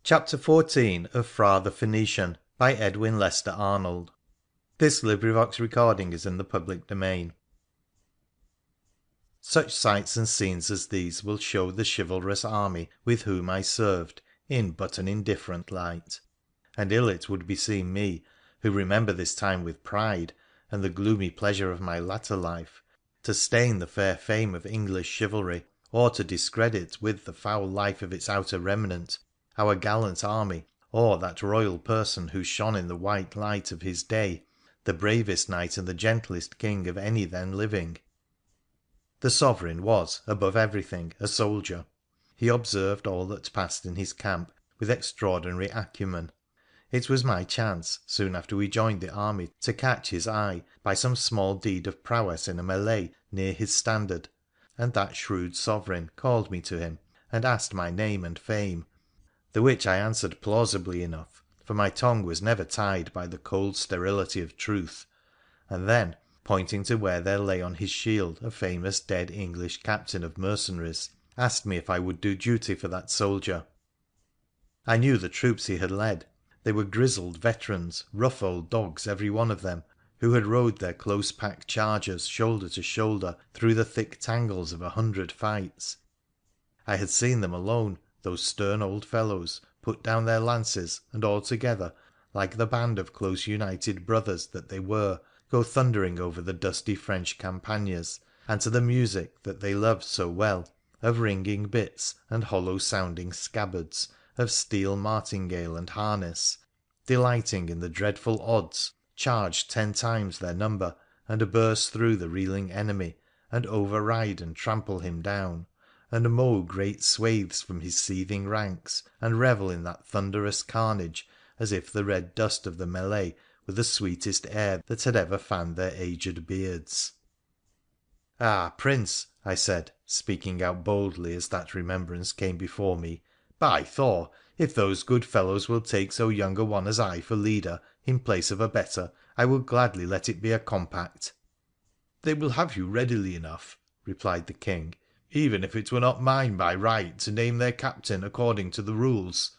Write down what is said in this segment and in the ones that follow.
Chapter 14 of Phra The Phoenician by Edwin Lester Arnold. This recording is in the public domain. Such sights and scenes as these will show the chivalrous army with whom I served in but an indifferent light, and ill it would beseem me, who remember this time with pride and the gloomy pleasure of my latter life, to stain the fair fame of English chivalry, or to discredit with the foul life of its outer remnant our gallant army, or that royal person who shone in the white light of his day, the bravest knight and the gentlest king of any then living. The Sovereign was, above everything, a soldier. He observed all that passed in his camp with extraordinary acumen. It was my chance, soon after we joined the army, to catch his eye by some small deed of prowess in a mêlée near his standard, and that shrewd Sovereign called me to him and asked my name and fame, the which I answered plausibly enough, for my tongue was never tied by the cold sterility of truth, and then, pointing to where there lay on his shield a famous dead English captain of mercenaries, asked me if I would do duty for that soldier. I knew the troops he had led. They were grizzled veterans, rough old dogs every one of them, who had rode their close-packed chargers shoulder to shoulder through the thick tangles of 100 fights. I had seen them alone, those stern old fellows, put down their lances, and all together, like the band of close united brothers that they were, go thundering over the dusty French campagnas, and to the music that they loved so well, of ringing bits and hollow sounding scabbards, of steel martingale and harness, delighting in the dreadful odds, charge 10 times their number, and burst through the reeling enemy, and override and trample him down, and mow great swathes from his seething ranks, and revel in that thunderous carnage as if the red dust of the mêlée were the sweetest air that had ever fanned their aged beards. ' Ah, Prince,' I said, speaking out boldly as that remembrance came before me, ' by Thor, if those good fellows will take so young a one as I for leader in place of a better, I will gladly let it be a compact.' ' They will have you readily enough,' replied the King, ' even if it were not mine by right to name their captain according to the rules,'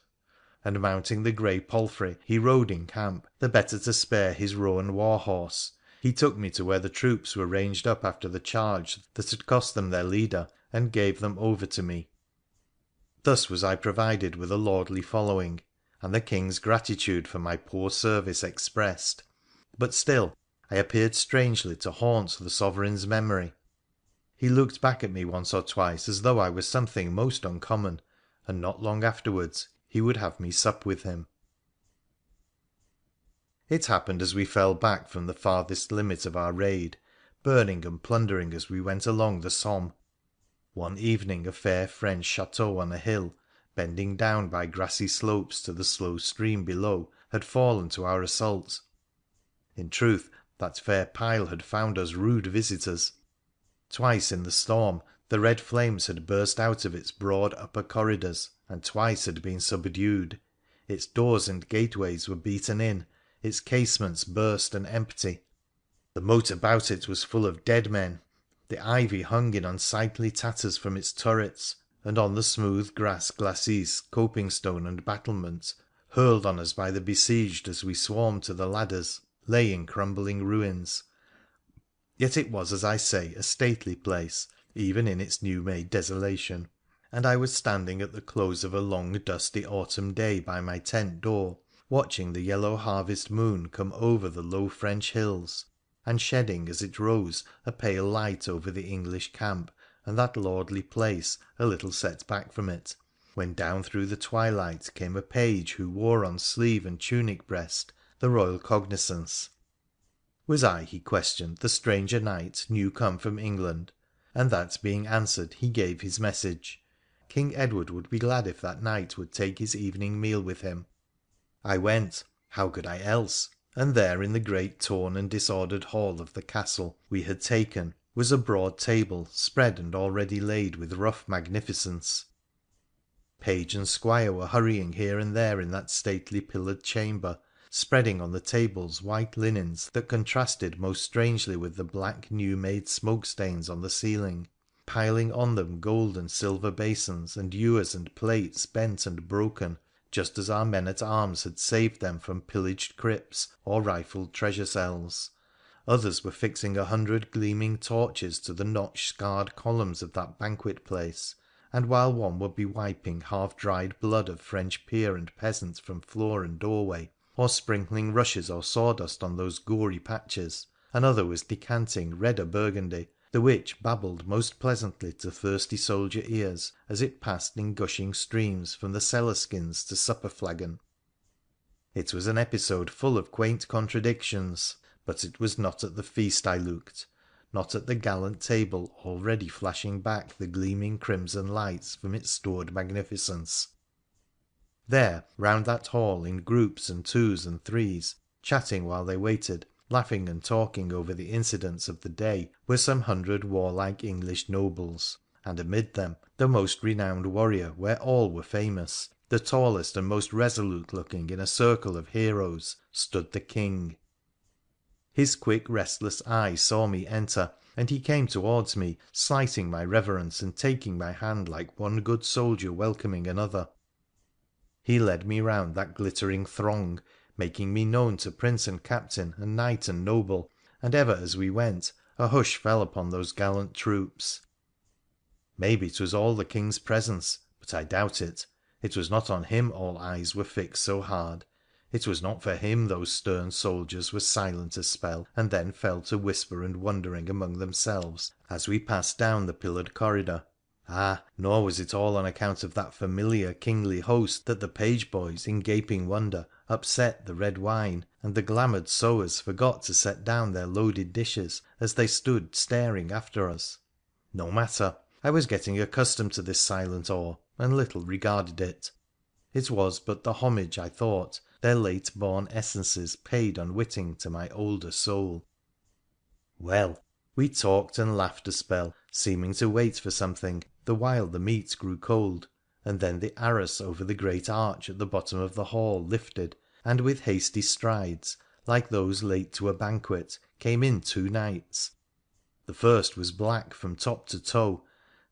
and mounting the grey palfrey he rode in camp, the better to spare his roan war horse, he took me to where the troops were ranged up after the charge that had cost them their leader, and gave them over to me. Thus was I provided with a lordly following, and the King's gratitude for my poor service expressed, but still I appeared strangely to haunt the Sovereign's memory. He looked back at me once or twice as though I was something most uncommon, and not long afterwards he would have me sup with him. It happened as we fell back from the farthest limit of our raid, burning and plundering as we went along the Somme. One evening a fair French chateau on a hill, bending down by grassy slopes to the slow stream below, had fallen to our assault. In truth, that fair pile had found us rude visitors. Twice in the storm the red flames had burst out of its broad upper corridors, and twice had been subdued. Its doors and gateways were beaten in, its casements burst and empty. The moat about it was full of dead men. The ivy hung in unsightly tatters from its turrets, and on the smooth grass glacis, coping stone and battlement, hurled on us by the besieged as we swarmed to the ladders, lay in crumbling ruins. Yet it was, as I say, a stately place, even in its new-made desolation, and I was standing at the close of a long dusty autumn day by my tent door, watching the yellow harvest moon come over the low French hills, and shedding as it rose a pale light over the English camp and that lordly place a little set back from it, when down through the twilight came a page who wore on sleeve and tunic breast the royal cognizance. Was I, he questioned, the stranger knight new come from England, and that being answered he gave his message. King Edward would be glad if that knight would take his evening meal with him. I went — how could I else? — and there in the great torn and disordered hall of the castle we had taken was a broad table spread and already laid with rough magnificence. Page and squire were hurrying here and there in that stately pillared chamber, spreading on the tables white linens that contrasted most strangely with the black new-made smoke stains on the ceiling, piling on them gold and silver basins and ewers and plates bent and broken, just as our men-at-arms had saved them from pillaged crypts or rifled treasure cells. Others were fixing 100 gleaming torches to the notch-scarred columns of that banquet-place, and while one would be wiping half-dried blood of French peer and peasant from floor and doorway, or sprinkling rushes or sawdust on those gory patches, another was decanting redder burgundy, the which babbled most pleasantly to thirsty soldier ears as it passed in gushing streams from the cellar skins to supper flagon. It was an episode full of quaint contradictions, but it was not at the feast I looked, not at the gallant table already flashing back the gleaming crimson lights from its stored magnificence. There, round that hall, in groups and twos and threes, chatting while they waited, laughing and talking over the incidents of the day, were some 100 warlike English nobles, and amid them the most renowned warrior where all were famous, the tallest and most resolute looking in a circle of heroes, stood the King. His quick restless eye saw me enter, and he came towards me, slighting my reverence and taking my hand like one good soldier welcoming another. He led me round that glittering throng, making me known to prince and captain and knight and noble, and ever as we went a hush fell upon those gallant troops. Maybe 'twas all the King's presence, but I doubt it. It was not on him all eyes were fixed so hard. It was not for him those stern soldiers were silent a spell, and then fell to whisper and wondering among themselves as we passed down the pillared corridor. Ah, nor was it all on account of that familiar kingly host that the page boys, in gaping wonder, upset the red wine, and the glamoured sewers forgot to set down their loaded dishes as they stood staring after us. No matter, I was getting accustomed to this silent awe, and little regarded it. It was but the homage, I thought, their late-born essences paid unwitting to my older soul. Well, we talked and laughed a spell, seeming to wait for something, the while the meat grew cold, and then the arras over the great arch at the bottom of the hall lifted, and with hasty strides, like those late to a banquet, came in 2 knights. The first was black from top to toe,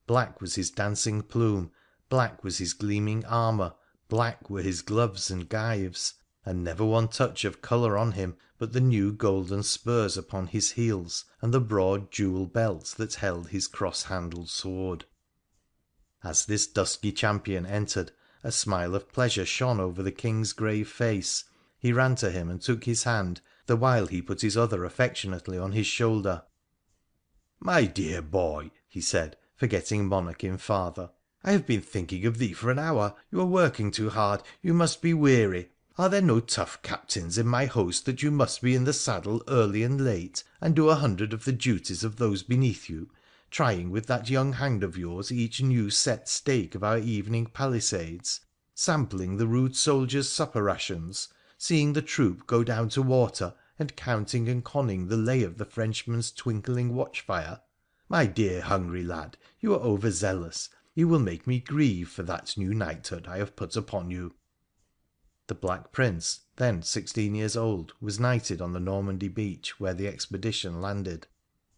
black was his dancing plume, black was his gleaming armour, black were his gloves and gyves, and never one touch of colour on him but the new golden spurs upon his heels and the broad jewel belt that held his cross-handled sword. As this dusky champion entered, a smile of pleasure shone over the King's grave face. He ran to him and took his hand, the while he put his other affectionately on his shoulder. ' My dear boy,' he said, forgetting monarch in father, ' I have been thinking of thee for an hour. You are working too hard. You must be weary. Are there no tough captains in my host that you must be in the saddle early and late, and do 100 of the duties of those beneath you, trying with that young hand of yours each new set stake of our evening palisades, sampling the rude soldiers' supper rations, seeing the troop go down to water, and counting and conning the lay of the Frenchman's twinkling watch-fire? My dear hungry lad, you are over-zealous. You will make me grieve for that new knighthood I have put upon you.' The Black Prince, then 16 years old, was knighted on the Normandy beach where the expedition landed.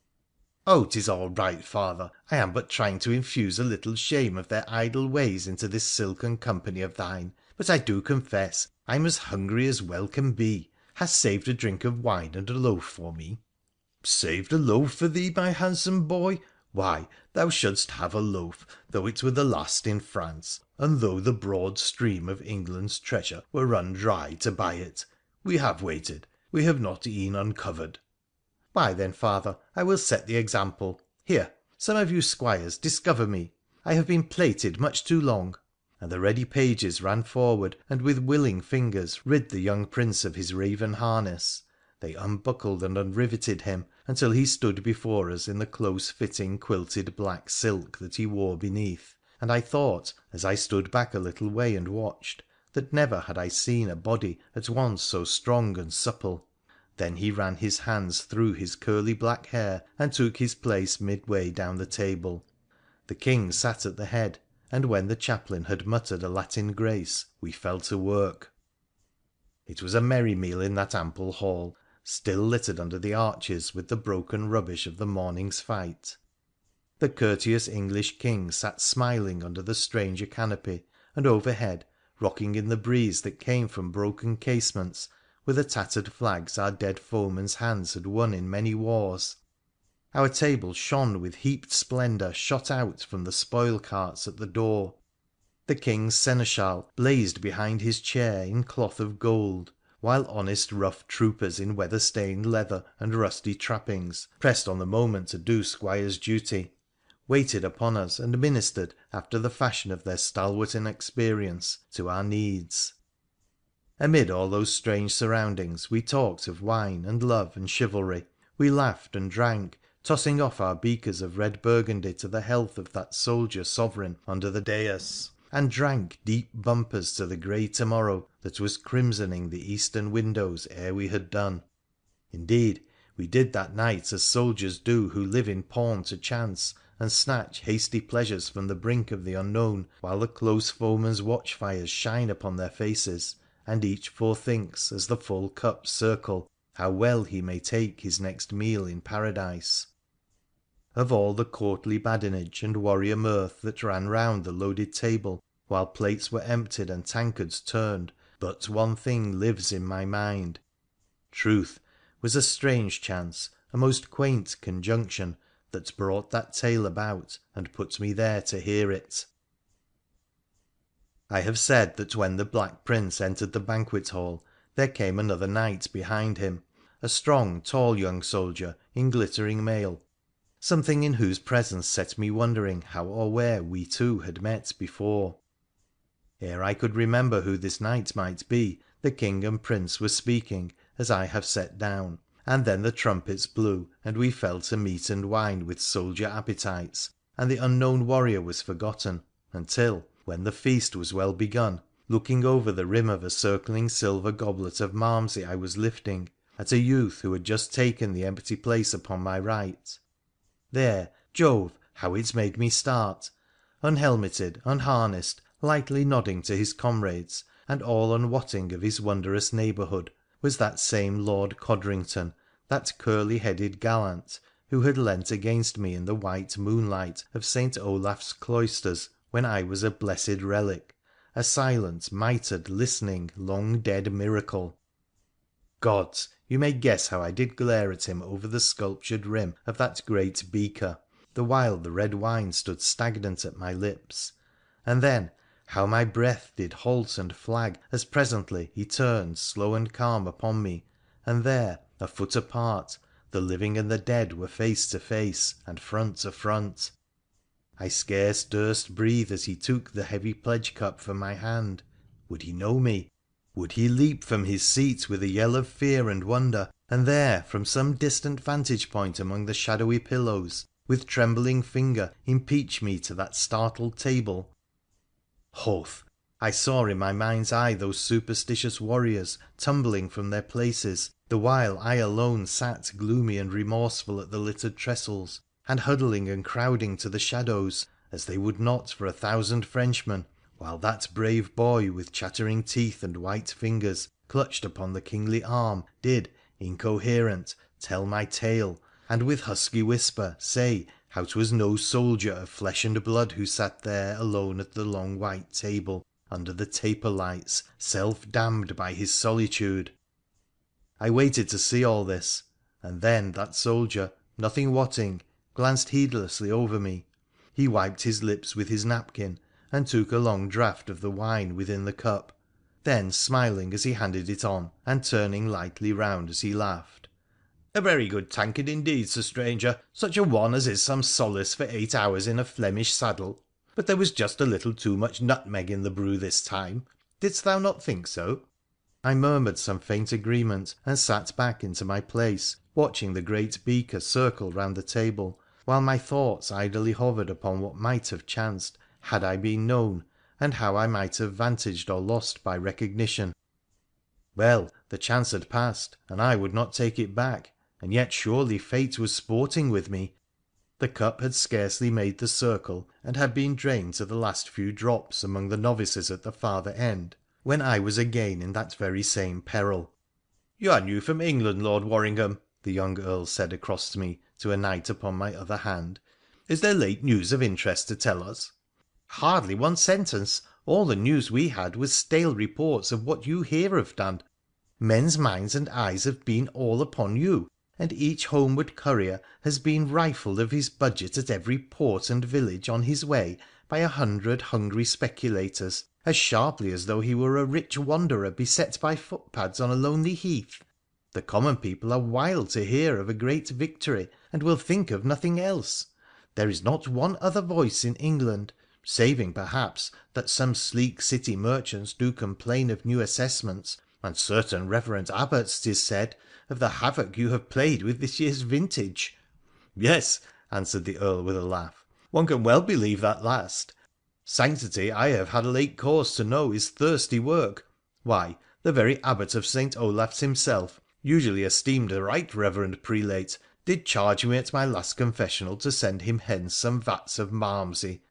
' Oh, 'tis all right, father. I am but trying to infuse a little shame of their idle ways into this silken company of thine. But I do confess I'm as hungry as well can be. Hast saved a drink of wine and a loaf for me?' ' Saved a loaf for thee, my handsome boy ? Why, thou shouldst have a loaf, though it were the last in France, and though the broad stream of England's treasure were run dry to buy it. We have waited, we have not e'en uncovered.' ' Why, then, father, I will set the example. Here, some of you squires, discover me. I have been plated much too long.' And the ready pages ran forward, and with willing fingers rid the young Prince of his raven harness. They unbuckled and unriveted him, until he stood before us in the close-fitting quilted black silk that he wore beneath, and I thought, as I stood back a little way and watched, that never had I seen a body at once so strong and supple. Then he ran his hands through his curly black hair and took his place midway down the table. The King sat at the head, and when the chaplain had muttered a Latin grace we fell to work. It was a merry meal in that ample hall, still littered under the arches with the broken rubbish of the morning's fight. The courteous English King sat smiling under the stranger canopy, and overhead, rocking in the breeze that came from broken casements, were the tattered flags our dead foemen's hands had won in many wars. Our table shone with heaped splendour shot out from the spoil carts at the door. The King's seneschal blazed behind his chair in cloth of gold, while honest rough troopers in weather-stained leather and rusty trappings, pressed on the moment to do squire's duty, waited upon us and ministered, after the fashion of their stalwart inexperience, to our needs. Amid all those strange surroundings we talked of wine and love and chivalry, we laughed and drank, tossing off our beakers of red Burgundy to the health of that soldier sovereign under the dais, and drank deep bumpers to the grey to-morrow that was crimsoning the eastern windows ere we had done. Indeed, we did that night as soldiers do who live in pawn to chance, and snatch hasty pleasures from the brink of the unknown while the close foemen's watch-fires shine upon their faces, and each forethinks, as the full cups circle, how well he may take his next meal in paradise. Of all the courtly badinage and warrior mirth that ran round the loaded table while plates were emptied and tankards turned, but one thing lives in my mind. Truth was a strange chance, a most quaint conjunction, that brought that tale about and put me there to hear it. I have said that when the Black Prince entered the banquet hall there came another knight behind him, a strong, tall young soldier in glittering mail, something in whose presence set me wondering how or where we two had met before. Ere I could remember who this knight might be, the King and Prince were speaking, as I have set down, and then the trumpets blew, and we fell to meat and wine with soldier appetites, and the unknown warrior was forgotten, until, when the feast was well begun, looking over the rim of a circling silver goblet of Malmsey I was lifting, at a youth who had just taken the empty place upon my right. There, Jove, how it made me start! Unhelmeted, unharnessed, lightly nodding to his comrades, and all unwotting of his wondrous neighbourhood, was that same Lord Codrington, that curly-headed gallant who had leant against me in the white moonlight of St. Olaf's cloisters when I was a blessed relic, a silent, mitred, listening, long-dead miracle. Gods, you may guess how I did glare at him over the sculptured rim of that great beaker, the while the red wine stood stagnant at my lips, and then how my breath did halt and flag as presently he turned slow and calm upon me, and there, a foot apart, the living and the dead were face to face and front to front. I scarce durst breathe as he took the heavy pledge cup from my hand. Would he know me? Would he leap from his seat with a yell of fear and wonder, and there, from some distant vantage point among the shadowy pillows, with trembling finger impeach me to that startled table? Hoth! I saw in my mind's eye those superstitious warriors tumbling from their places, the while I alone sat gloomy and remorseful at the littered trestles, and huddling and crowding to the shadows, as they would not for 1,000 Frenchmen, while that brave boy with chattering teeth and white fingers clutched upon the kingly arm did, incoherent, tell my tale, and with husky whisper say how 'twas no soldier of flesh and blood who sat there alone at the long white table under the taper lights, self-damned by his solitude. I waited to see all this, and then that soldier, nothing wotting, glanced heedlessly over me. He wiped his lips with his napkin, and took a long draught of the wine within the cup, then smiling as he handed it on, and turning lightly round as he laughed, "A very good tankard indeed, Sir Stranger, such a one as is some solace for 8 hours in a Flemish saddle. But there was just a little too much nutmeg in the brew this time. Didst thou not think so?" I murmured some faint agreement, and sat back into my place, watching the great beaker circle round the table, while my thoughts idly hovered upon what might have chanced had I been known, and how I might have vantaged or lost by recognition. Well, the chance had passed, and I would not take it back, and yet surely fate was sporting with me. The cup had scarcely made the circle, and had been drained to the last few drops among the novices at the farther end, when I was again in that very same peril. "You are new from England, Lord Worringham," the young Earl said across to me to a knight upon my other hand. "Is there late news of interest to tell us?" "Hardly one sentence. All the news we had was stale reports of what you here have done. Men's minds and eyes have been all upon you, and each homeward courier has been rifled of his budget at every port and village on his way by 100 hungry speculators, as sharply as though he were a rich wanderer beset by footpads on a lonely heath. The common people are wild to hear of a great victory, and will think of nothing else. There is not one other voice in England, saving, perhaps, that some sleek city merchants do complain of new assessments, and certain reverend abbots, 'tis said, of the havoc you have played with this year's vintage.' ' Yes,' answered the Earl with a laugh, ' one can well believe that last. Sanctity, I have had late cause to know, is thirsty work. Why, the very Abbot of St. Olaf's himself, usually esteemed a right reverend prelate, did charge me at my last confessional to send him hence some vats of Malmsey.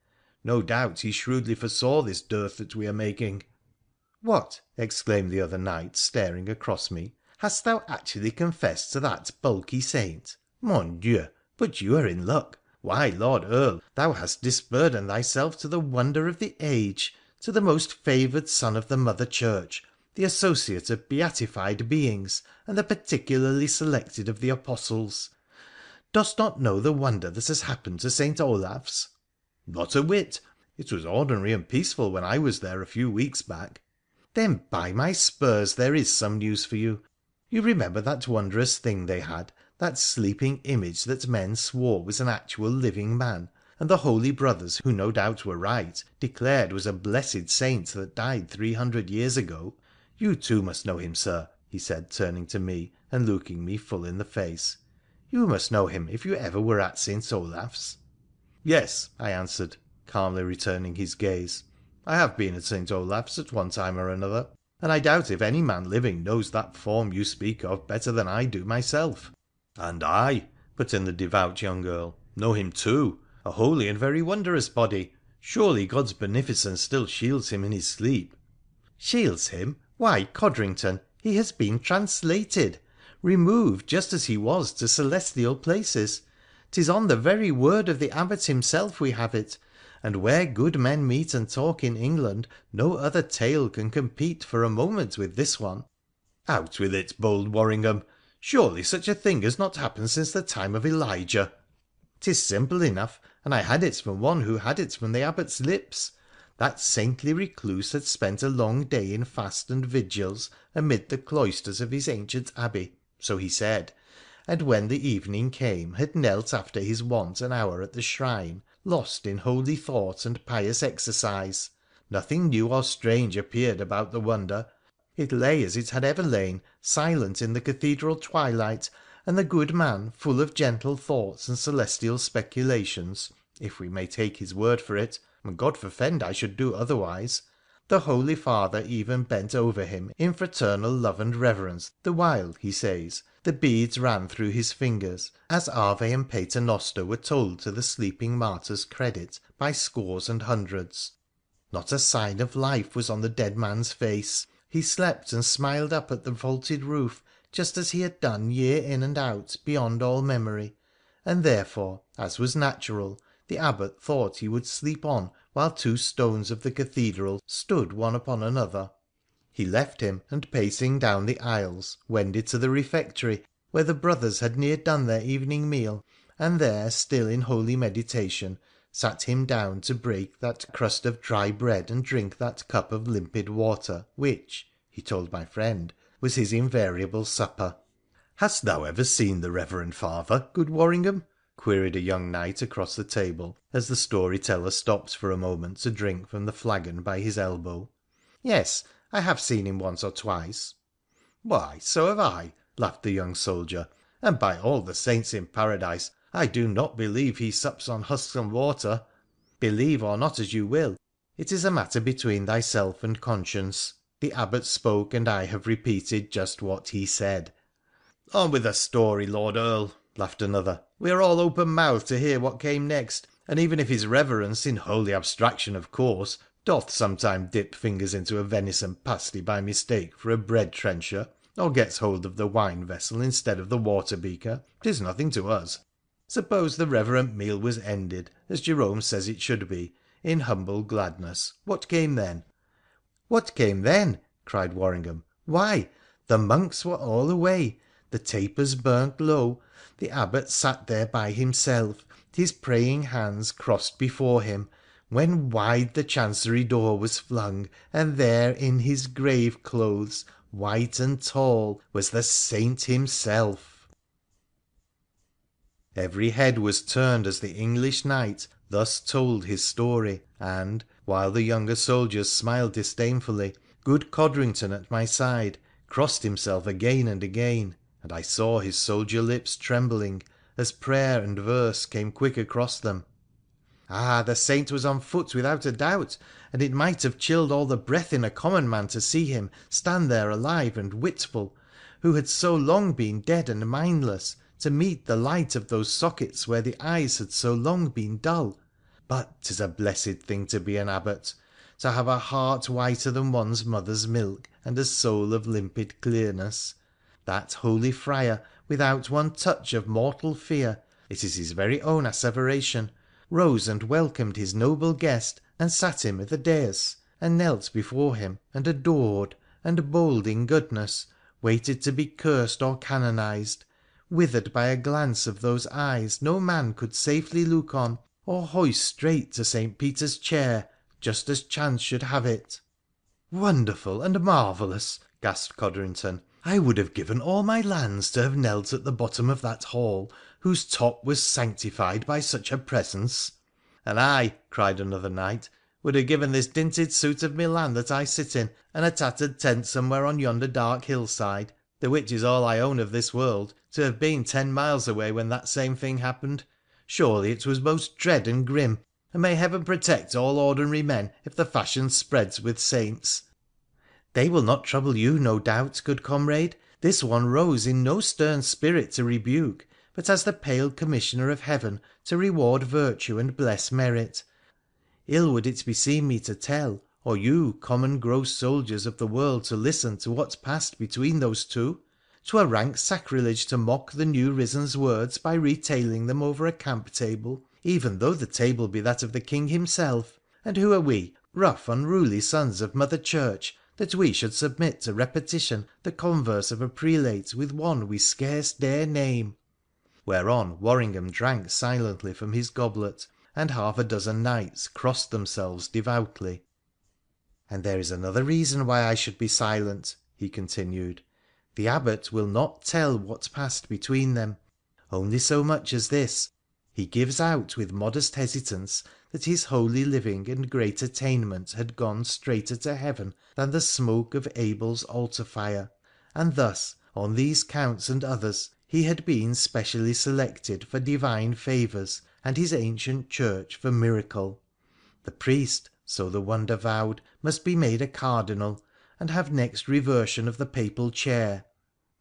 No doubt he shrewdly foresaw this dearth that we are making.' ' What !' exclaimed the other knight, staring across me, ' hast thou actually confessed to that bulky saint ? Mon Dieu, but you are in luck. Why, Lord Earl, thou hast disburdened thyself to the wonder of the age, to the most favoured son of the Mother Church, the associate of beatified beings, and the particularly selected of the apostles. Dost not know the wonder that has happened to St. Olaf's ?'' Not a whit. It was ordinary and peaceful when I was there a few weeks back.' ' Then, by my spurs, there is some news for you. You remember that wondrous thing they had, that sleeping image that men swore was an actual living man, and the holy brothers, who no doubt were right, declared was a blessed saint that died 300 years ago. You too must know him, sir,' he said, turning to me and looking me full in the face. ' You must know him if you ever were at St. Olaf's.' ' Yes,' I answered, calmly returning his gaze, ' I have been at St. Olaf's at one time or another, and I doubt if any man living knows that form you speak of better than I do myself.' ' And I,' put in the devout young Earl, ' know him too. A holy and very wondrous body. Surely God's beneficence still shields him in his sleep.' ' Shields him ? Why, Codrington, he has been translated — removed just as he was to celestial places. 'Tis on the very word of the Abbot himself we have it, and where good men meet and talk in England no other tale can compete for a moment with this one.' ' Out with it, bold Worringham. Surely such a thing has not happened since the time of Elijah.' ' 'Tis simple enough, and I had it from one who had it from the Abbot's lips. That saintly recluse had spent a long day in fast and vigils amid the cloisters of his ancient abbey, so he said, and when the evening came had knelt after his wont an hour at the shrine, lost in holy thought and pious exercise. Nothing new or strange appeared about the wonder. It lay as it had ever lain, silent in the cathedral twilight, and the good man, full of gentle thoughts and celestial speculations, if we may take his word for it, and God forfend I should do otherwise. The Holy Father even bent over him in fraternal love and reverence, the while, he says, the beads ran through his fingers, as Ave and Pater Noster were told to the sleeping martyr's credit by scores and hundreds. Not a sign of life was on the dead man's face. He slept and smiled up at the vaulted roof, just as he had done year in and out beyond all memory, and therefore, as was natural, the Abbot thought he would sleep on while two stones of the cathedral stood one upon another. He left him, and pacing down the aisles, wended to the refectory, where the brothers had near done their evening meal, and there, still in holy meditation, sat him down to break that crust of dry bread and drink that cup of limpid water which, he told my friend, was his invariable supper. ' Hast thou ever seen the reverend father, good Worringham ?' queried a young knight across the table, as the story-teller stopped for a moment to drink from the flagon by his elbow. ' Yes, I have seen him once or twice.' ' Why, so have I,' laughed the young soldier, ' and by all the saints in paradise, I do not believe he sups on husks and water. Believe or not as you will, it is a matter between thyself and conscience. The Abbot spoke, and I have repeated just what he said.' ' On with the story, Lord Earl,' laughed another. ' We are all open mouthed to hear what came next, and even if his reverence, in holy abstraction of course, doth sometime dip fingers into a venison pasty by mistake for a bread trencher, or gets hold of the wine vessel instead of the water beaker, 'tis nothing to us. Suppose the reverent meal was ended, as Jerome says it should be, in humble gladness. What came then?' 'What came then?' cried Worringham. 'Why, the monks were all away, the tapers burnt low, the Abbot sat there by himself, his praying hands crossed before him, when wide the chancery door was flung, and there in his grave clothes, white and tall, was the saint himself.' Every head was turned as the English knight thus told his story, and, while the younger soldiers smiled disdainfully, good Codrington at my side crossed himself again and again, and I saw his soldier lips trembling as prayer and verse came quick across them. Ah, the saint was on foot without a doubt, and it might have chilled all the breath in a common man to see him stand there alive and witful, who had so long been dead and mindless, to meet the light of those sockets where the eyes had so long been dull. But 'tis a blessed thing to be an Abbot, to have a heart whiter than one's mother's milk and a soul of limpid clearness. That holy friar, without one touch of mortal fear — it is his very own asseveration — rose and welcomed his noble guest, and sat him i' the dais, and knelt before him, and adored, and, bold in goodness, waited to be cursed or canonised, withered by a glance of those eyes no man could safely look on, or hoist straight to St. Peter's chair, just as chance should have it.' ' Wonderful and marvellous !' gasped Codrington. ' I would have given all my lands to have knelt at the bottom of that hall whose top was sanctified by such a presence.' ' And I,' cried another knight, ' would have given this dinted suit of my land that I sit in, and a tattered tent somewhere on yonder dark hillside, the which is all I own of this world, to have been 10 miles away when that same thing happened. Surely it was most dread and grim, and may Heaven protect all ordinary men if the fashion spreads with saints.' ' They will not trouble you, no doubt, good comrade. This one rose in no stern spirit to rebuke, but as the pale commissioner of Heaven to reward virtue and bless merit. Ill would it beseem me to tell, or you, common gross soldiers of the world, to listen to what passed between those two. 'Twere rank sacrilege to mock the new risen's words by retailing them over a camp table, even though the table be that of the King himself. And who are we, rough, unruly sons of Mother Church, that we should submit to repetition the converse of a prelate with one we scarce dare name?' Whereon Worringham drank silently from his goblet, and half a dozen knights crossed themselves devoutly. ' And there is another reason why I should be silent,' he continued. ' The Abbot will not tell what passed between them, only so much as this. He gives out with modest hesitance that his holy living and great attainment had gone straighter to heaven than the smoke of Abel's altar fire, and thus, on these counts and others, he had been specially selected for divine favours, and his ancient church for miracle. The priest, so the wonder vowed, must be made a cardinal, and have next reversion of the papal chair.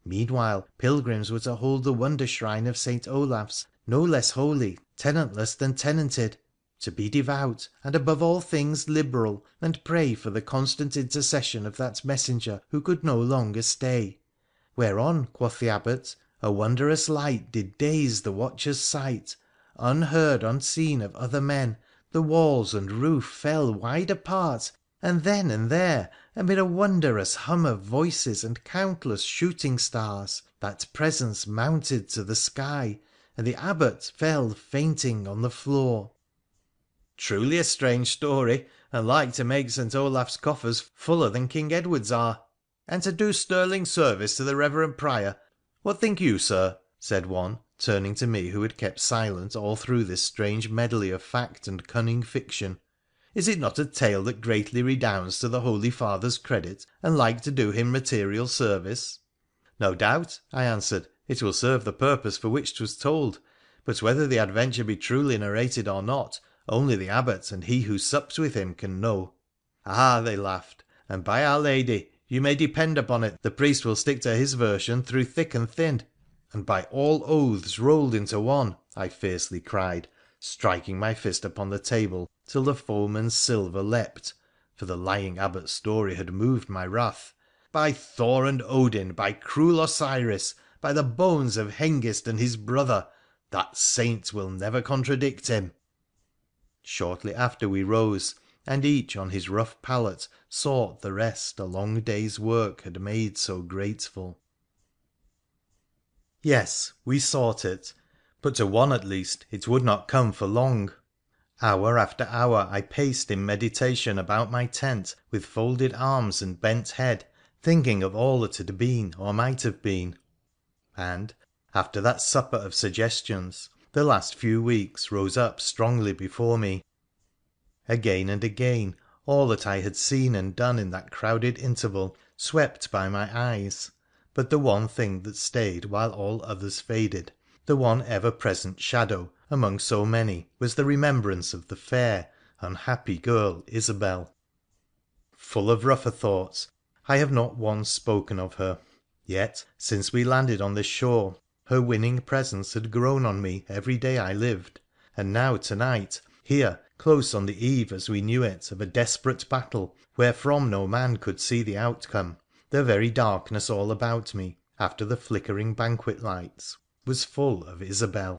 Meanwhile, pilgrims were to hold the wonder shrine of St. Olaf's, no less holy, tenantless than tenanted, to be devout, and above all things liberal, and pray for the constant intercession of that messenger who could no longer stay. Whereon, quoth the Abbot, a wondrous light did daze the watcher's sight, unheard, unseen of other men, the walls and roof fell wide apart, and then and there, amid a wondrous hum of voices and countless shooting stars, that presence mounted to the sky, and the Abbot fell fainting on the floor.' ' Truly a strange story, and like to make St. Olaf's coffers fuller than King Edward's are. And to do sterling service to the reverend prior. What think you, sir?' said one, turning to me who had kept silent all through this strange medley of fact and cunning fiction. ' Is it not a tale that greatly redounds to the Holy Father's credit, and like to do him material service ?'' No doubt,' I answered, ' it will serve the purpose for which 'twas told, but whether the adventure be truly narrated or not, only the Abbot and he who sups with him can know.' ' Ah !' they laughed, ' and by Our Lady, you may depend upon it the priest will stick to his version through thick and thin.' ' And by all oaths rolled into one,' I fiercely cried, striking my fist upon the table till the foeman's silver leapt, for the lying Abbot's story had moved my wrath, ' by Thor and Odin, by cruel Osiris, by the bones of Hengist and his brother, that saint will never contradict him Shortly after we rose, and each on his rough pallet sought the rest a long day's work had made so grateful. Yes, we sought it, but to one at least it would not come for long. Hour after hour I paced in meditation about my tent with folded arms and bent head, thinking of all that had been or might have been. And, after that supper of suggestions, the last few weeks rose up strongly before me. Again and again all that I had seen and done in that crowded interval swept by my eyes, but the one thing that stayed while all others faded, the one ever-present shadow among so many, was the remembrance of the fair, unhappy girl Isobel. Full of rougher thoughts, I have not once spoken of her. Yet, since we landed on this shore, her winning presence had grown on me every day I lived, and now to-night, here, close on the eve, as we knew it, of a desperate battle wherefrom no man could see the outcome, the very darkness all about me, after the flickering banquet lights, was full of Isobel.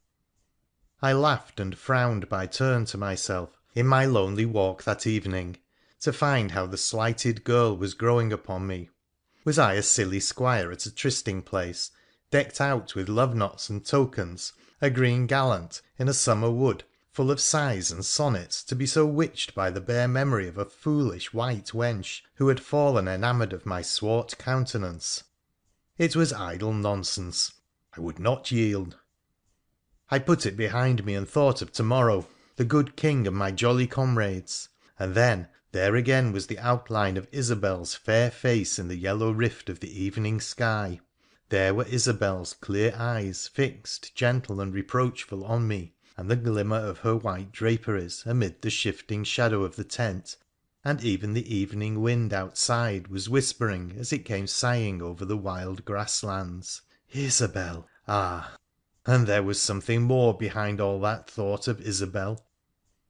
I laughed and frowned by turn to myself in my lonely walk that evening, to find how the slighted girl was growing upon me. Was I a silly squire at a trysting place, decked out with love knots and tokens, a green gallant in a summer wood, full of sighs and sonnets, to be so witched by the bare memory of a foolish white wench who had fallen enamoured of my swart countenance? It was idle nonsense. I would not yield. I put it behind me and thought of to-morrow, the good King and my jolly comrades, and then there again was the outline of Isobel's fair face in the yellow rift of the evening sky. There were Isobel's clear eyes fixed, gentle and reproachful, on me, and the glimmer of her white draperies amid the shifting shadow of the tent, and even the evening wind outside was whispering as it came sighing over the wild grasslands. Isobel! Ah! And there was something more behind all that thought of Isobel.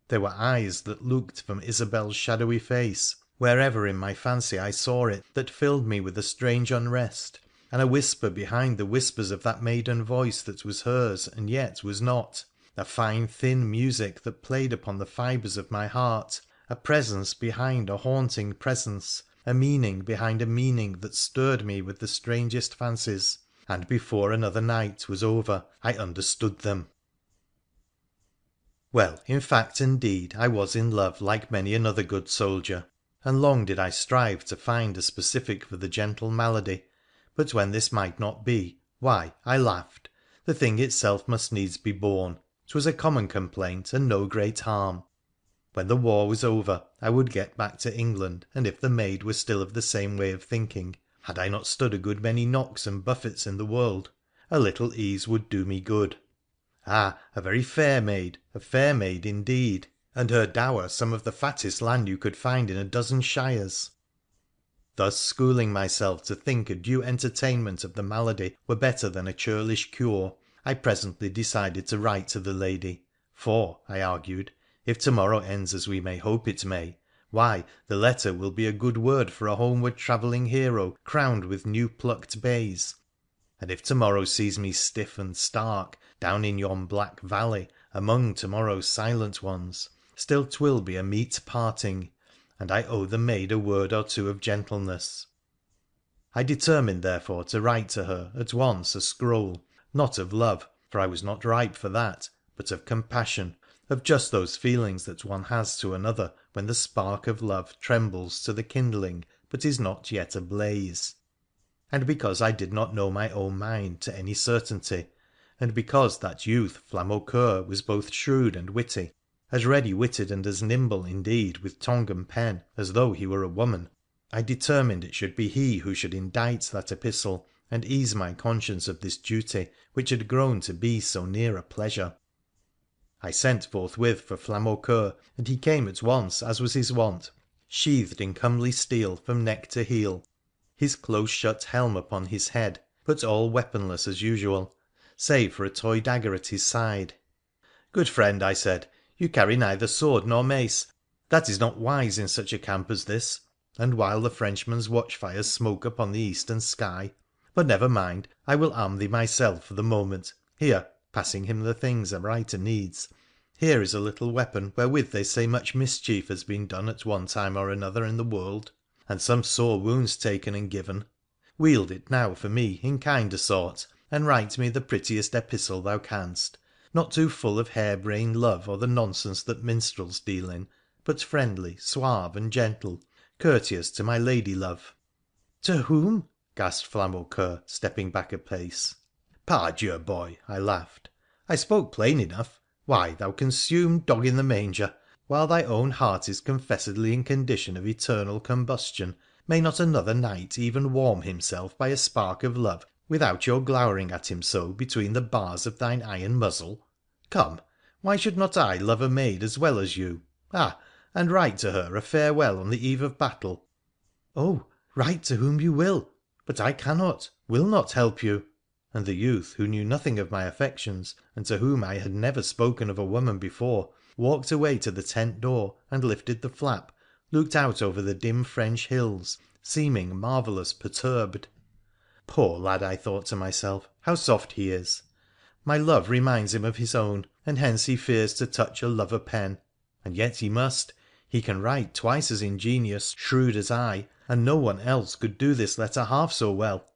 There were eyes that looked from Isobel's shadowy face, wherever in my fancy I saw it, that filled me with a strange unrest, and a whisper behind the whispers of that maiden voice that was hers and yet was not, a fine thin music that played upon the fibres of my heart, a presence behind a haunting presence, a meaning behind a meaning that stirred me with the strangest fancies, and before another night was over I understood them. Well, in fact and deed, I was in love like many another good soldier, and long did I strive to find a specific for the gentle malady, but when this might not be, why, I laughed. The thing itself must needs be borne. 'Twas a common complaint, and no great harm. When the war was over I would get back to England, and if the maid were still of the same way of thinking, had I not stood a good many knocks and buffets in the world, a little ease would do me good. Ah, a very fair maid, a fair maid indeed, and her dower some of the fattest land you could find in a dozen shires. Thus schooling myself to think a due entertainment of the malady were better than a churlish cure, I presently decided to write to the lady, for, I argued, if to-morrow ends as we may hope it may, why, the letter will be a good word for a homeward travelling hero crowned with new-plucked bays, and if to-morrow sees me stiff and stark down in yon black valley among to-morrow's silent ones, still 'twill be a meet parting, and I owe the maid a word or two of gentleness. I determined, therefore, to write to her at once a scroll, not of love, for I was not ripe for that, but of compassion, of just those feelings that one has to another when the spark of love trembles to the kindling but is not yet ablaze. And because I did not know my own mind to any certainty, and because that youth Flamaucoeur was both shrewd and witty, as ready-witted and as nimble, indeed, with tongue and pen as though he were a woman, I determined it should be he who should indite that epistle and ease my conscience of this duty which had grown to be so near a pleasure. I sent forthwith for Flamaucoeur, and he came at once, as was his wont, sheathed in comely steel from neck to heel, his close-shut helm upon his head, but all weaponless as usual, save for a toy dagger at his side. ' Good friend,' I said, ' you carry neither sword nor mace. That is not wise in such a camp as this, and while the Frenchman's watchfires smoke upon the eastern sky. But never mind, I will arm thee myself for the moment. Here,' passing him the things a writer needs, Here is a little weapon wherewith they say much mischief has been done at one time or another in the world, and some sore wounds taken and given. Wield it now for me in kinder sort, and write me the prettiest epistle thou canst, not too full of hare-brained love or the nonsense that minstrels deal in, but friendly, suave, and gentle, courteous to my lady love.' ' To whom ?' gasped Flamaucoeur, stepping back a pace. ' Pardieu, boy !' I laughed. ' I spoke plain enough. Why, thou consumed dog in the manger, while thy own heart is confessedly in condition of eternal combustion, may not another knight even warm himself by a spark of love without your glowering at him so between the bars of thine iron muzzle ? Come, why should not I love a maid as well as you — ah, and write to her a farewell on the eve of battle ?'' Oh, write to whom you will, but I cannot, will not help you.' And the youth, who knew nothing of my affections, and to whom I had never spoken of a woman before, walked away to the tent door and lifted the flap, looked out over the dim French hills, seeming marvellous perturbed. ' Poor lad,' I thought to myself, ' how soft he is ! My love reminds him of his own, and hence he fears to touch a lover pen. And yet he must. He can write twice as ingenious, shrewd as I, and no one else could do this letter half so well.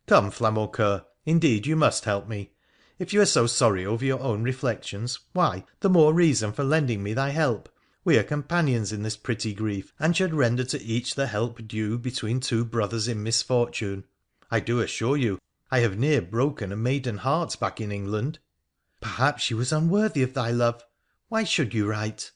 Come, Flamaucoeur, indeed you must help me. If you are so sorry over your own reflections, why, the more reason for lending me thy help. We are companions in this pretty grief, and should render to each the help due between two brothers in misfortune. I do assure you I have near broken a maiden heart back in England.' ' Perhaps she was unworthy of thy love. Why should you write ?''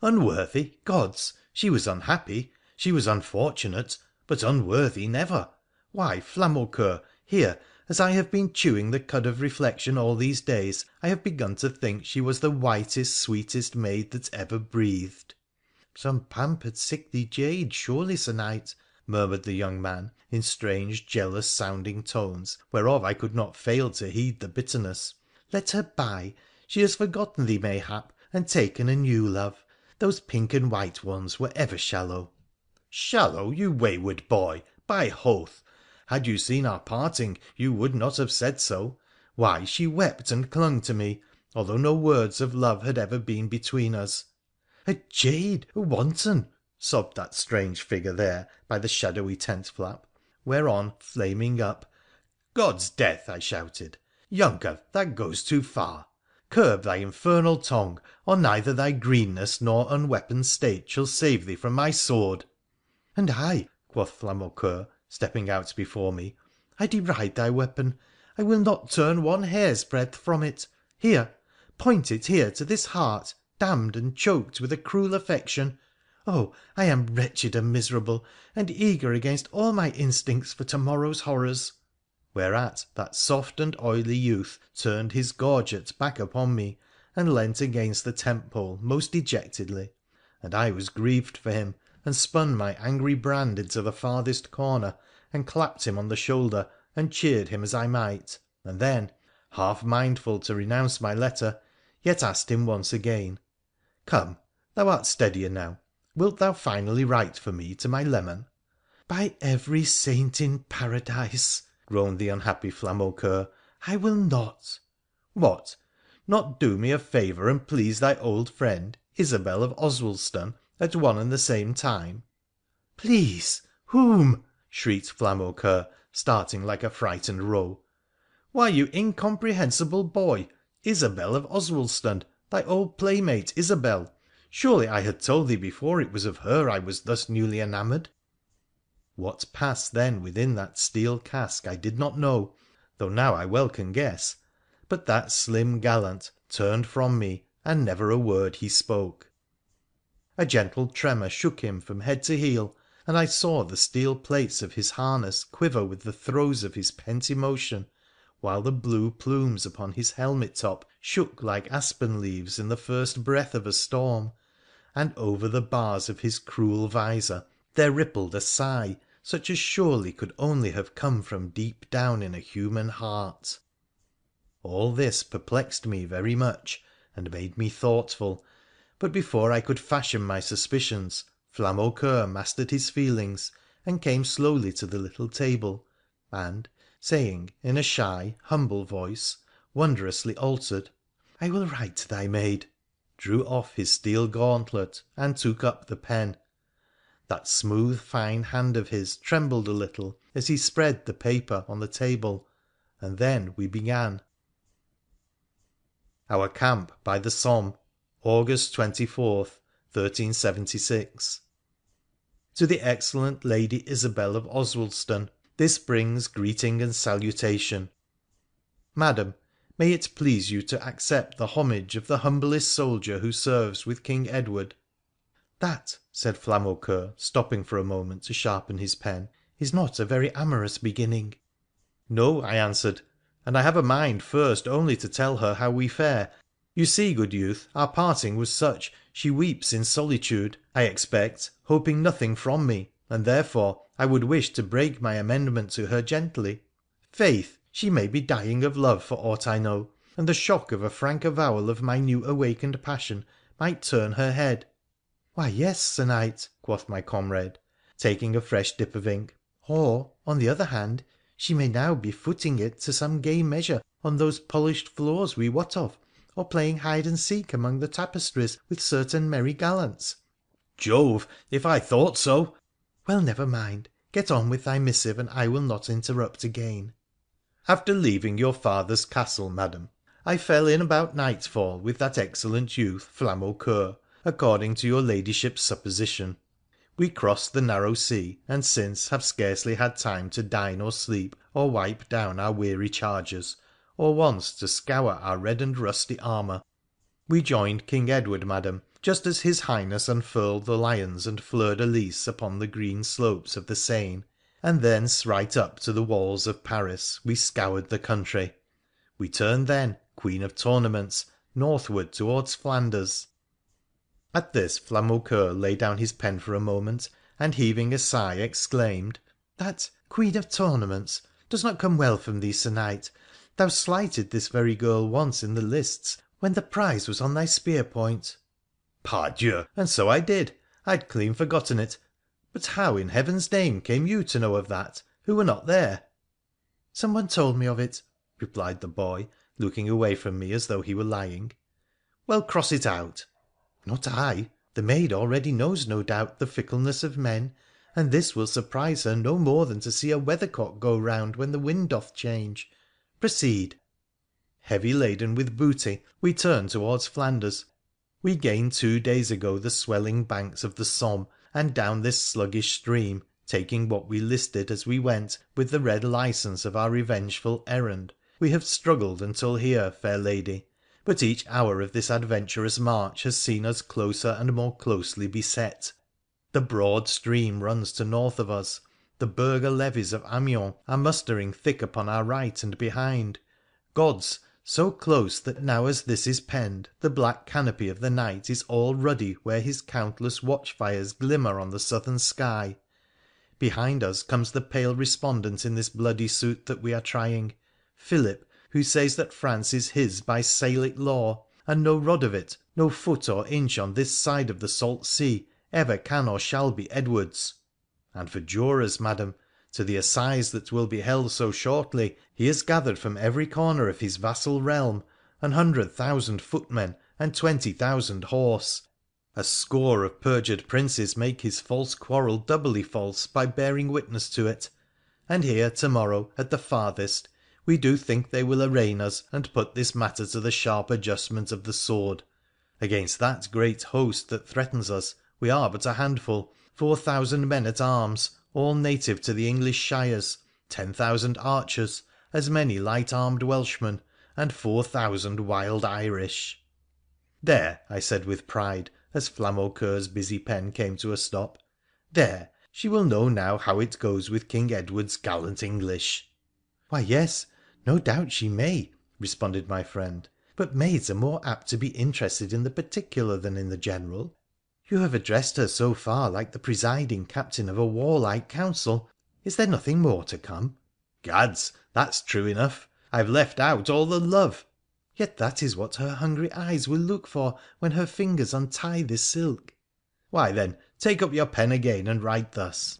Unworthy ! Gods ! She was unhappy, she was unfortunate, but unworthy never. Why, Flamaucoeur, here, as I have been chewing the cud of reflection all these days, I have begun to think she was the whitest, sweetest maid that ever breathed.' ' Some pampered, sickly jade, surely, Sir Knight,' murmured the young man in strange, jealous sounding tones, whereof I could not fail to heed the bitterness. ' Let her by. She has forgotten thee, mayhap, and taken a new love. Those pink and white ones were ever shallow.' ' Shallow, you wayward boy ! By Hoth ! Had you seen our parting you would not have said so. Why, she wept and clung to me, although no words of love had ever been between us.' ' A jade, a wanton !' sobbed that strange figure there by the shadowy tent flap, whereon, flaming up, ' God's death !' I shouted. ' Younker, that goes too far. Curb thy infernal tongue, or neither thy greenness nor unweaponed state shall save thee from my sword.' ' And I,' quoth Flamaucoeur, stepping out before me, ' I deride thy weapon. I will not turn one hair's breadth from it. Here, point it here to this heart, damned and choked with a cruel affection. Oh, I am wretched and miserable, and eager against all my instincts for to morrow's horrors.' Whereat that soft and oily youth turned his gorget back upon me, and leant against the tent pole most dejectedly, and I was grieved for him, and spun my angry brand into the farthest corner, and clapped him on the shoulder, and cheered him as I might, and then, half mindful to renounce my letter, yet asked him once again, ' Come, thou art steadier now, wilt thou finally write for me to my leman ?'' By every saint in paradise !' groaned the unhappy Flamaucoeur, ' I will not.' ' What, not do me a favour and please thy old friend, Isobel of Oswaldston, at one and the same time ?'' Please whom ?' shrieked Flamaucoeur, starting like a frightened roe. ' Why, you incomprehensible boy, Isobel of Oswaldston, thy old playmate Isobel. Surely I had told thee before it was of her I was thus newly enamoured.' What passed then within that steel casque I did not know, though now I well can guess, but that slim gallant turned from me, and never a word he spoke. A gentle tremor shook him from head to heel, and I saw the steel plates of his harness quiver with the throes of his pent emotion, while the blue plumes upon his helmet top shook like aspen leaves in the first breath of a storm, and over the bars of his cruel visor there rippled a sigh such as surely could only have come from deep down in a human heart. All this perplexed me very much, and made me thoughtful, but before I could fashion my suspicions Flamaucoeur mastered his feelings and came slowly to the little table, and, saying in a shy, humble voice, wondrously altered, ' I will write to thy maid.' drew off his steel gauntlet, and took up the pen. That smooth fine hand of his trembled a little as he spread the paper on the table, and then we began. Our Camp by the Somme, August 24th, 1376. To the excellent Lady Isabel of Oswaldston this brings greeting and salutation. Madam, may it please you to accept the homage of the humblest soldier who serves with King Edward. That, said Flamaucoeur, stopping for a moment to sharpen his pen, is not a very amorous beginning. No, I answered, and I have a mind first only to tell her how we fare. You see, good youth, our parting was such, she weeps in solitude, I expect, hoping nothing from me, and therefore I would wish to break my amendment to her gently. Faith, she may be dying of love for aught I know, and the shock of a frank avowal of my new awakened passion might turn her head. Why, yes, Sir Knight, quoth my comrade, taking a fresh dip of ink. Or, on the other hand, she may now be footing it to some gay measure on those polished floors we wot of, or playing hide and seek among the tapestries with certain merry gallants. Jove, if I thought so. Well, never mind. Get on with thy missive, and I will not interrupt again. After leaving your father's castle, madam, I fell in about nightfall with that excellent youth Flamaucoeur, according to your ladyship's supposition. We crossed the narrow sea, and since have scarcely had time to dine or sleep, or wipe down our weary chargers, or once to scour our red and rusty armour. We joined King Edward, madam, just as his Highness unfurled the lions and fleur-de-lis upon the green slopes of the Seine, and thence right up to the walls of Paris we scoured the country. We turned then, Queen of Tournaments, northward towards Flanders. At this Flamaucoeur laid down his pen for a moment, and heaving a sigh exclaimed, That Queen of Tournaments does not come well from thee, Sir Knight. Thou slighted this very girl once in the lists, when the prize was on thy spear point. Pardieu, and so I did. I'd clean forgotten it. But how in heaven's name came you to know of that, who were not there? Someone told me of it, replied the boy, looking away from me as though he were lying. Well, cross it out. Not I. The maid already knows, no doubt, the fickleness of men, and this will surprise her no more than to see a weathercock go round when the wind doth change. Proceed. Heavy laden with booty, we turned towards Flanders. We gained 2 days ago the swelling banks of the Somme, and down this sluggish stream, taking what we listed as we went with the red licence of our revengeful errand, we have struggled until here, fair lady, but each hour of this adventurous march has seen us closer and more closely beset. The broad stream runs to north of us, the burgher levies of Amiens are mustering thick upon our right and behind. Gods, so close that now as this is penned the black canopy of the night is all ruddy where his countless watchfires glimmer on the southern sky. Behind us comes the pale respondent in this bloody suit that we are trying, Philip, who says that France is his by Salic law, and no rod of it, no foot or inch on this side of the salt sea, ever can or shall be Edward's. And for jurors, madam, to the assize that will be held so shortly, he has gathered from every corner of his vassal realm 100,000 footmen and 20,000 horse. A score of perjured princes make his false quarrel doubly false by bearing witness to it. And here to-morrow, at the farthest, we do think they will arraign us and put this matter to the sharp adjustment of the sword. Against that great host that threatens us we are but a handful, 4,000 men at arms, all native to the English shires, 10,000 archers, as many light-armed Welshmen, and 4,000 wild Irish. There, I said with pride, as Flamaucoeur's busy pen came to a stop, there, she will know now how it goes with King Edward's gallant English. Why, yes, no doubt she may, responded my friend, but maids are more apt to be interested in the particular than in the general. You have addressed her so far like the presiding captain of a warlike council. Is there nothing more to come? Gads, that's true enough. I've left out all the love. Yet that is what her hungry eyes will look for when her fingers untie this silk. Why then, take up your pen again and write thus.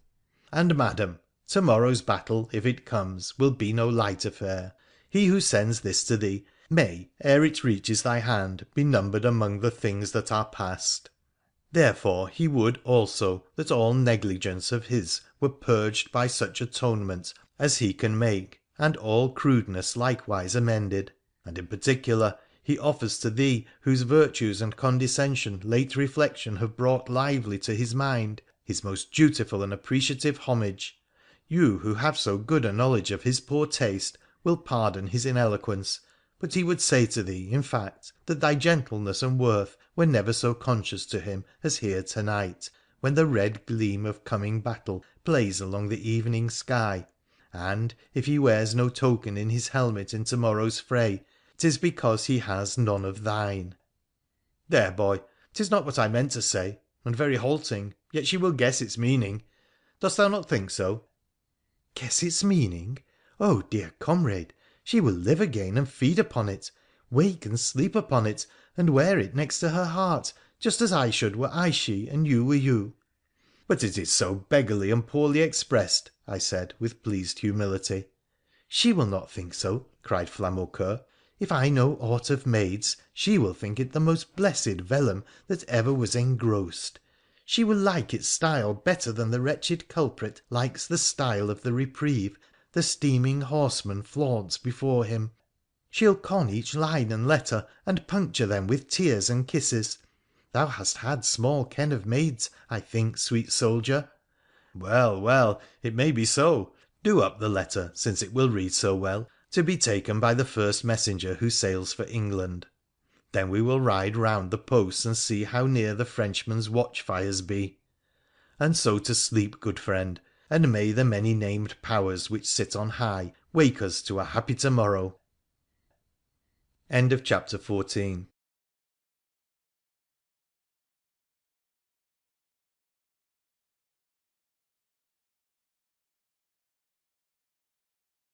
And, madam, to-morrow's battle, if it comes, will be no light affair. He who sends this to thee may, ere it reaches thy hand, be numbered among the things that are past. Therefore he would also that all negligence of his were purged by such atonement as he can make, and all crudeness likewise amended. And in particular he offers to thee, whose virtues and condescension late reflection have brought lively to his mind, his most dutiful and appreciative homage. You, who have so good a knowledge of his poor taste, will pardon his ineloquence, but he would say to thee, in fact, that thy gentleness and worth were never so conscious to him as here to-night, when the red gleam of coming battle plays along the evening sky, and, if he wears no token in his helmet in to-morrow's fray, 'tis because he has none of thine.' ' There, boy, 'tis not what I meant to say, and very halting, yet she will guess its meaning. Dost thou not think so ?'' Guess its meaning ? Oh, dear comrade, she will live again and feed upon it, wake and sleep upon it, and wear it next to her heart, just as I should were I she and you were you.' ' But it is so beggarly and poorly expressed,' I said with pleased humility. ' She will not think so,' cried Flamaucoeur. ' If I know aught of maids, she will think it the most blessed vellum that ever was engrossed. She will like its style better than the wretched culprit likes the style of the reprieve the steaming horseman flaunts before him. She'll con each line and letter, and puncture them with tears and kisses. Thou hast had small ken of maids, I think, sweet soldier.' ' Well, well, it may be so. Do up the letter, since it will read so well, to be taken by the first messenger who sails for England. Then we will ride round the posts and see how near the Frenchman's watchfires be. And so to sleep, good friend, and may the many named powers which sit on high wake us to a happy to morrow.' Chapter 15